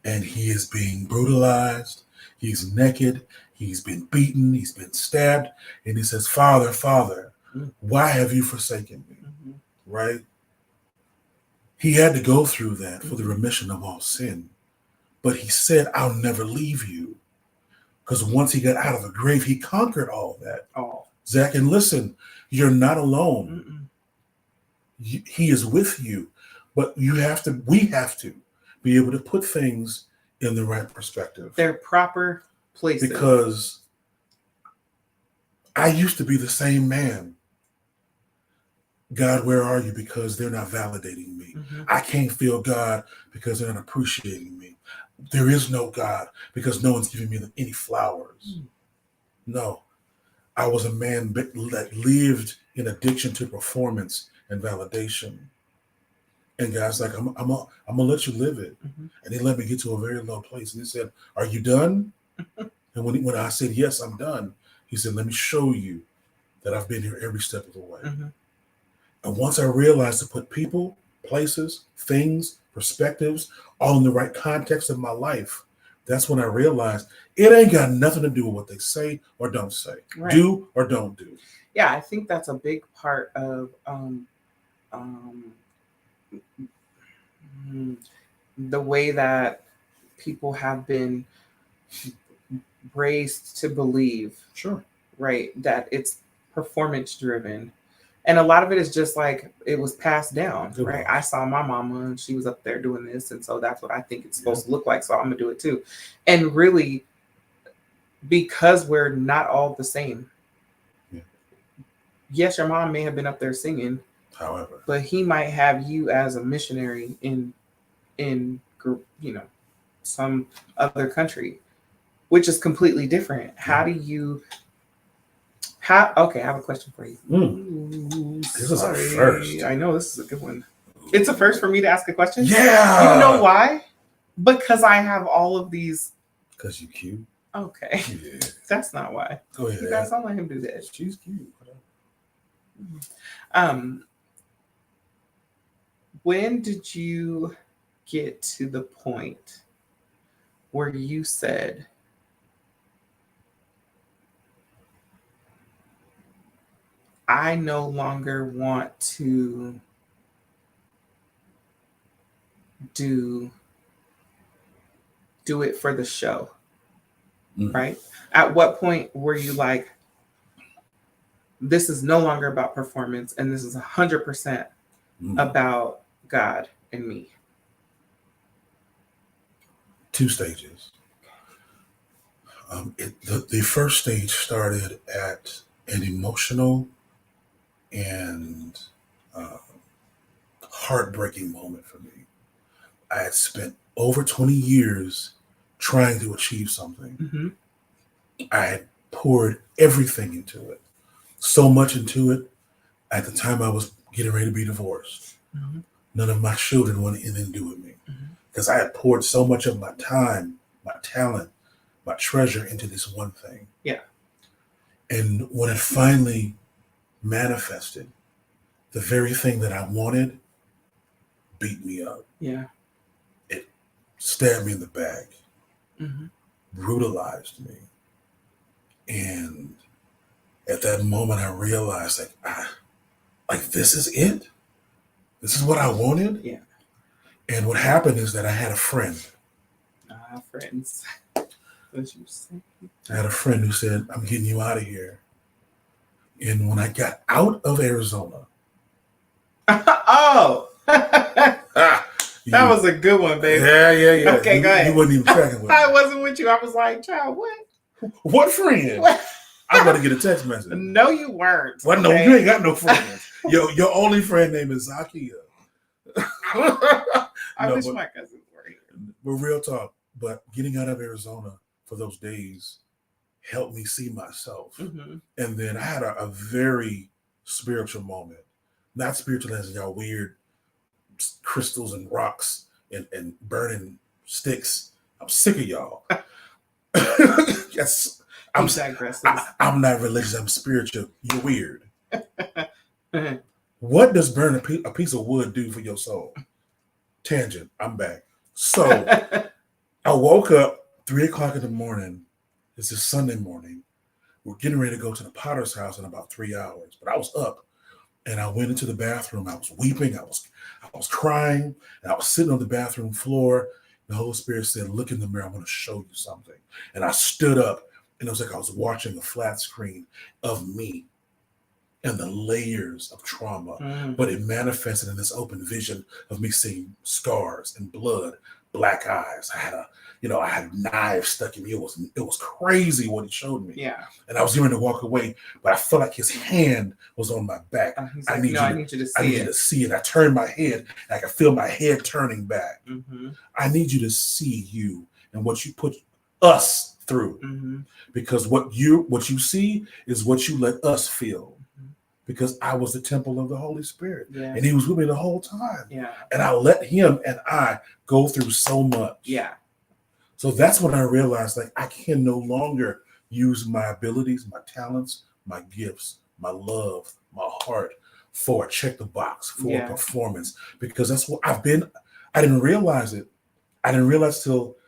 and he is being brutalized. He's naked. He's been beaten. He's been stabbed. And he says, Father, Father, why have you forsaken me? Right? He had to go through that for the remission of all sin. But he said, I'll never leave you. Because once he got out of the grave, he conquered all that. Oh. Zach, and listen, you're not alone. He is with you. But we have to be able to put things in the right perspective. Their proper places. Because I used to be the same man. God, where are you? Because they're not validating me. I can't feel God because they're not appreciating me. There is no God because no one's giving me any flowers. No. I was a man that lived in addiction to performance and validation. And God's like, I'm gonna let you live it. And he let me get to a very low place. And he said, are you done? And when I said, yes, I'm done, he said, let me show you that I've been here every step of the way. And once I realized to put people, places, things, perspectives, all in the right context of my life, that's when I realized it ain't got nothing to do with what they say or don't say, do or don't do. Yeah, I think that's a big part of the way that people have been raised to believe. Sure. Right, that it's performance driven. And a lot of it is just like it was passed down, right? I saw my mama and she was up there doing this. And so that's what I think it's supposed to look like. So I'm going to do it too. And really, because we're not all the same. Yes, your mom may have been up there singing. However. But he might have you as a missionary in some other country. which is completely different. How do you? How? Okay, I have a question for you. Ooh, This is a sorry. first. I know this is a good one. It's a first for me to ask a question. Yeah. You know why? Because I have all of these. Because you cute. Okay. Yeah. That's not why. Go ahead. You guys don't let him do that. She's cute. When did you get to the point where you said, I no longer want to do it for the show? Right? At what point were you like, this is no longer about performance and this is 100% about God and me? 2 stages. The first stage started at an emotional and heartbreaking moment for me. I had spent over 20 years trying to achieve something. Mm-hmm. I had poured everything into it, so much into it. At the time, I was getting ready to be divorced. Mm-hmm. None of my children wanted anything to do with me because I had poured so much of my time, my talent, my treasure into this one thing. Yeah. And when it finally manifested, the very thing that I wanted beat me up. Yeah. It stabbed me in the back, brutalized me. And at that moment, I realized, like this is it? This is what I wanted? Yeah. And what happened is that I had a friend. Friends. What you say? I had a friend who said, I'm getting you out of here. And when I got out of Arizona. Oh! That was a good one, baby. Yeah. Okay, go ahead. You wasn't even tracking with me. I wasn't with you. I was like, child, what? What friend? What? I was about to get a text message. No, you weren't. Well, no, you ain't got no friends. Your only friend name is Zakia. I wish my cousins were here. But real talk. But getting out of Arizona for those days helped me see myself. And then I had a very spiritual moment. Not spiritual as y'all weird crystals and rocks and burning sticks. I'm sick of y'all. Yes. I'm not religious. I'm spiritual. You're weird. What does burning a piece of wood do for your soul? Tangent. I'm back. So I woke up 3:00 in the morning. It's a Sunday morning. We're getting ready to go to the Potter's house in about 3 hours. But I was up and I went into the bathroom. I was weeping. I was crying. And I was sitting on the bathroom floor. The Holy Spirit said, look in the mirror. I want to show you something. And I stood up. And it was like I was watching a flat screen of me and the layers of trauma. But it manifested in this open vision of me seeing scars and blood, black eyes. I had knives stuck in me. It was crazy what he showed me. Yeah. And I was going to walk away, but I felt like his hand was on my back. I need you to see it. I turned my head and I could feel my head turning back. I need you to see you and what you put us through. Because what you see is what you let us feel. Because I was the temple of the Holy Spirit. Yeah. And he was with me the whole time. Yeah. And I let him and I go through so much. Yeah. So that's when I realized, like, I can no longer use my abilities, my talents, my gifts, my love, my heart for a check the box, for a performance. Because that's what I've been. I didn't realize it. I didn't realize till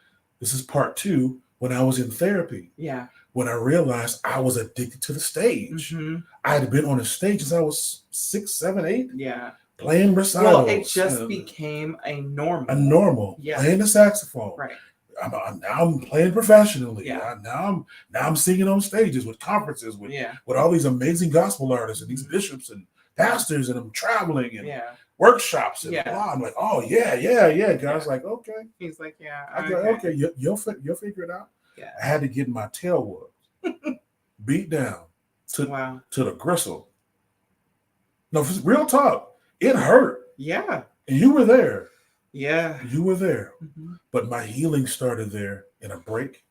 this is part 2 when I was in therapy. Yeah. When I realized I was addicted to the stage. I had been on a stage since I was 6, 7, 8. Yeah. Playing recitals. Well, it just became a normal. Yeah. Playing the saxophone. Right. Now I'm playing professionally. Yeah. Now I'm singing on stages with conferences with all these amazing gospel artists and these bishops and pastors, and I'm traveling and workshops and blah. I'm like, oh yeah. God's like, okay. He's like, yeah. I go, okay, you'll figure it out. Yeah. I had to get my tail whooped, beat down to the gristle. No, real talk. It hurt. Yeah. And you were there. Yeah. You were there. But my healing started there in a break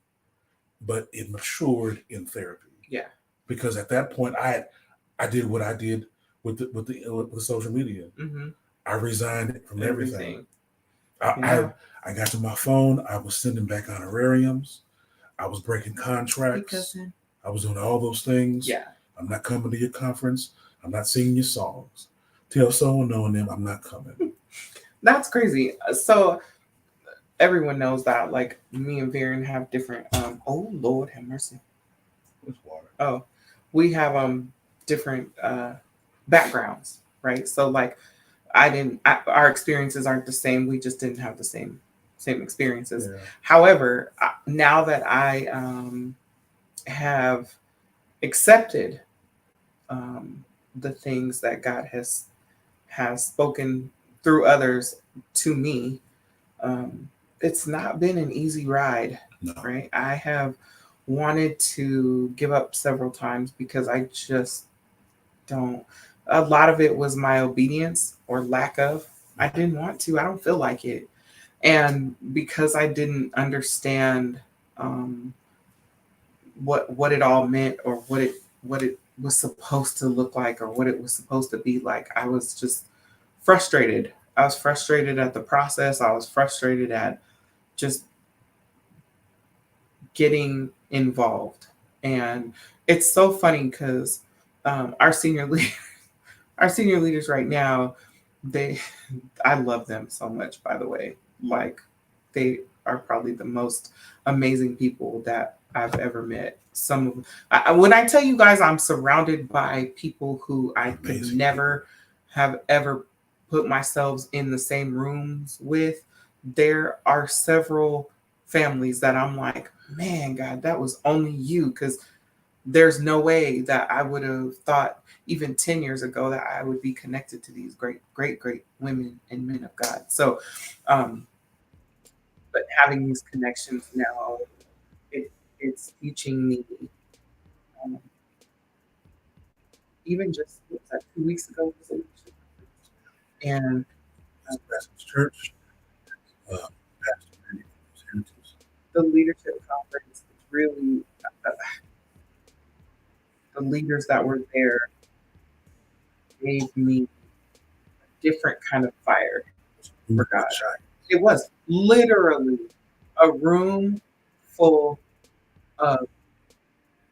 but it matured in therapy. Yeah. Because at that point, I did what I did with social media. Mm-hmm. I resigned from everything. Yeah. I got to my phone. I was sending back honorariums. I was breaking contracts. I was doing all those things. Yeah. I'm not coming to your conference. I'm not singing your songs. Tell someone knowing them I'm not coming. That's crazy. So everyone knows that, like, me and Viren have different. Oh Lord, have mercy. It's water. Oh, we have different backgrounds, right? So like, our experiences aren't the same. We just didn't have the same experiences. Yeah. However, now that I have accepted the things that God has spoken through others to me, it's not been an easy ride. No. Right? I have wanted to give up several times because I just don't. A lot of it was my obedience or lack of. I didn't want to. I don't feel like it. And because I didn't understand what it all meant, or what it was supposed to look like, or what it was supposed to be like, I was just frustrated. I was frustrated at the process. I was frustrated at just getting involved. And it's so funny because our senior leaders right now, I love them so much, by the way. Like, they are probably the most amazing people that I've ever met. When I tell you guys, I'm surrounded by people who I could never have ever put myself in the same rooms with. There are several families that I'm like, man, God, that was only you, because there's no way that I would have thought even 10 years ago that I would be connected to these great women and men of God. So, but having these connections now, it's teaching me. Um, Even just, what was that, 2 weeks ago, and church, the leadership conference, really, the leaders that were there gave me a different kind of fire for God. It was literally a room full of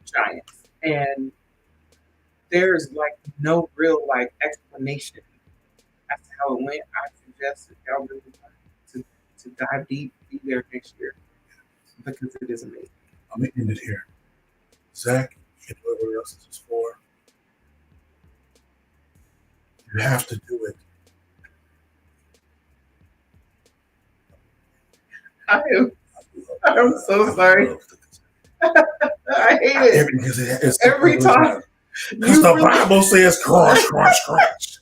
giants, and there's like no real like explanation as to how it went. I suggest if y'all really want to dive deep, be there next year, because it is amazing. I'm gonna end it here. Zach, and whoever else this is for, you have to do it. I'm so sorry. I hate it. It's every time. Because the Bible says, crush, crush, crush.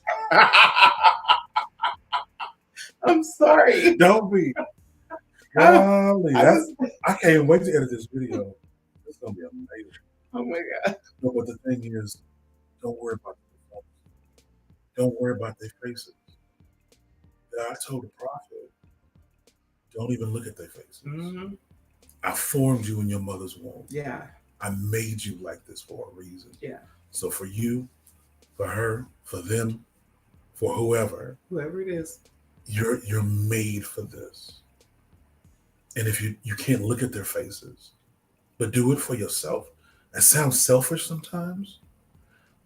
I'm sorry. Don't be. Golly, I can't wait to edit this video. It's going to be amazing. Oh my God. No, but the thing is, don't worry about the faces. Don't worry about their faces. I told the prophet, don't even look at their faces. Mm-hmm. I formed you in your mother's womb. Yeah. I made you like this for a reason. Yeah. So for you, for her, for them, for whoever it is, you're made for this. And if you can't look at their faces, but do it for yourself. That sounds selfish sometimes,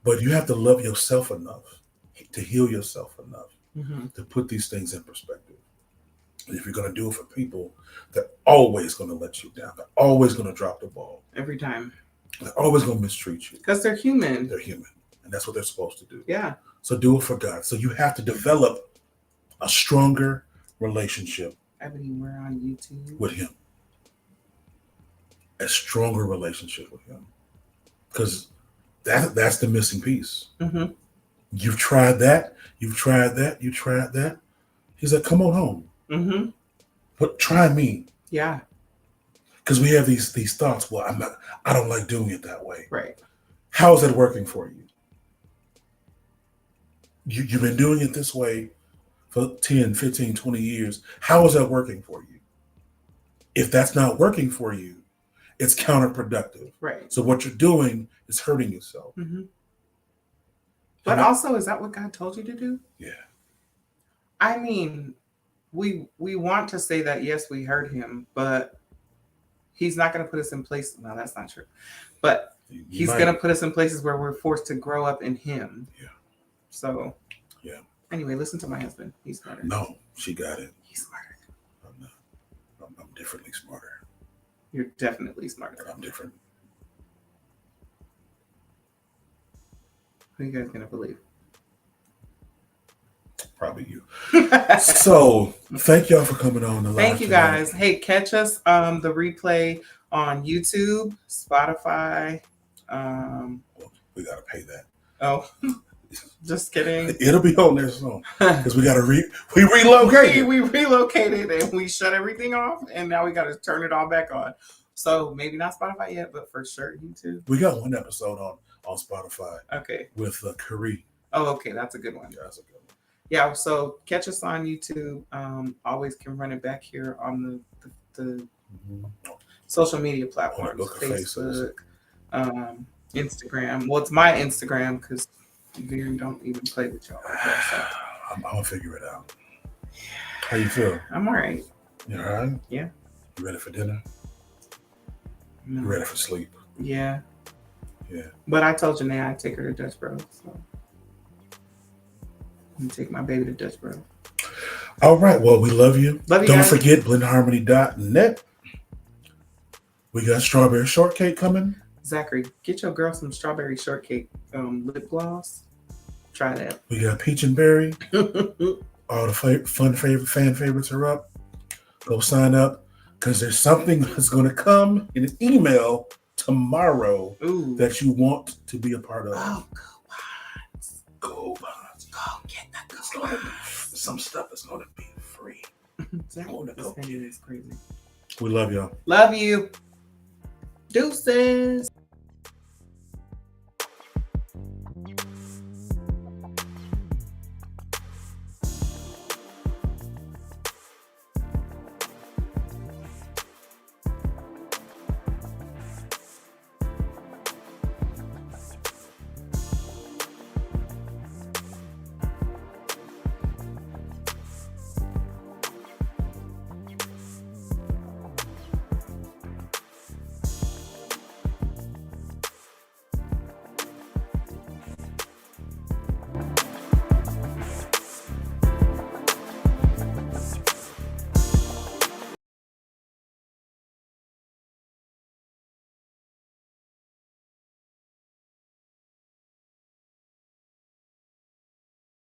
but you have to love yourself enough to heal yourself enough to put these things in perspective. And if you're going to do it for people, they're always going to let you down. They're always going to drop the ball. Every time. They're always going to mistreat you. Because they're human. They're human. And that's what they're supposed to do. Yeah. So do it for God. So you have to develop a stronger relationship. Ebony, we're on YouTube. With Him. A stronger relationship with Him. Because that's the missing piece. Mm-hmm. You've tried that. You've tried that. You tried that. He's like, come on home. Mm-hmm. But try me. Yeah. Because we have these thoughts. Well, I don't like doing it that way. Right. How is that working for you? You've been doing it this way for 10, 15, 20 years. How is that working for you? If that's not working for you, it's counterproductive. Right. So what you're doing is hurting yourself. Mm-hmm. But also, is that what God told you to do? Yeah. I mean, we want to say that yes, we heard him, but he's not going to put us in places. No, that's not true. But he's going to put us in places where we're forced to grow up in him. Yeah. So. Yeah. Anyway, listen to my husband. He's smarter. No, she got it. He's smarter. I'm not. I'm differently smarter. You're definitely smarter. I'm different. Who are you guys gonna believe? Probably you. So thank y'all for coming on the live. Thank you guys. Hey, catch us the replay on YouTube, Spotify. We gotta pay that. Oh, just kidding. It'll be on there soon because we gotta we relocated. We relocated and we shut everything off, and now we gotta turn it all back on. So maybe not Spotify yet, but for sure YouTube. We got one episode on Spotify. Okay. With Curry. Oh, okay, that's a good one. Yeah, that's a good one. Yeah, so catch us on YouTube. Always can run it back here on the social media platforms, Facebook, Instagram. Well, it's my Instagram because Veer don't even play with y'all. So. I'm gonna figure it out. How you feel? I'm all right. You all right? Yeah. You ready for dinner? No. You ready for sleep? Yeah. Yeah. But I told Janae I'd take her to Dutch Bros. So. And take my baby to Dutch Bros. All right. Well, we love you. Love you. Don't guys. forget blendharmony.net. We got strawberry shortcake coming. Zachary, get your girl some strawberry shortcake lip gloss. Try that. We got peach and berry. All the fan favorites are up. Go sign up because there's something that's going to come in an email tomorrow that you want to be a part of. Oh, Go get that. Some stuff is going to be free. This is crazy. We love y'all. Love you. Deuces.